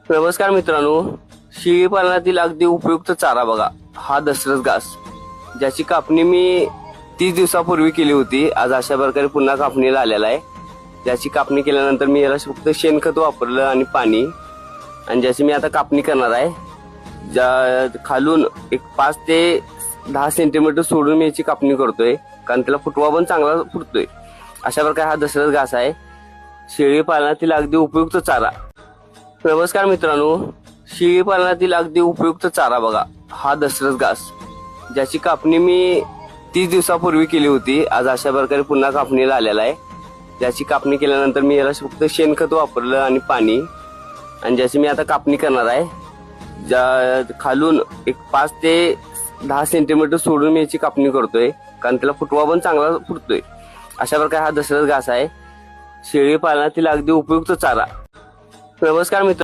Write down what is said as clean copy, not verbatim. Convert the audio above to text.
नमस्कार मित्रांनो, शेळी पालनातील अगदी उपयुक्त चारा बघा, हा दशरथ घास, ज्याची कापणी मी 30 दिवसापूर्वी केली होती. आज अशा प्रकारे पुन्हा कापणीला आलेला आहे. ज्याची कापणी केल्यानंतर मी याला फक्त शेणखत वापरलं आणि पाणी, आणि ज्याची मी आता कापणी करणार आहे. ज्या खालून एक 5 ते 10 सेंटीमीटर सोडून मी याची कापणी करतोय, कारण त्याला फुटवा पण चांगला फुटतोय. अशा प्रकारे हा दशरथ घास आहे, शेळी पालनातील अगदी उपयुक्त चारा. नमस्कार मित्रांनो, शेळी पालनातील अगदी उपयुक्त चारा बघा, हा दशरथ घास, ज्याची कापणी मी 30 दिवसापूर्वी केली होती. आज अशा प्रकारे पुन्हा कापणीला आलेला आहे. ज्याची कापणी केल्यानंतर मी याला फक्त शेणखत वापरलं आणि पाणी, आणि ज्याची मी आता कापणी करणार आहे. ज्या खालून एक 5 ते 10 सेंटीमीटर सोडून मी याची कापणी करतोय, कारण त्याला फुटवा पण चांगला फुटतोय. अशा प्रकारे हा दशरथ घास आहे, शेळी पालनातील अगदी उपयुक्त चारा. नमस्कार मित्र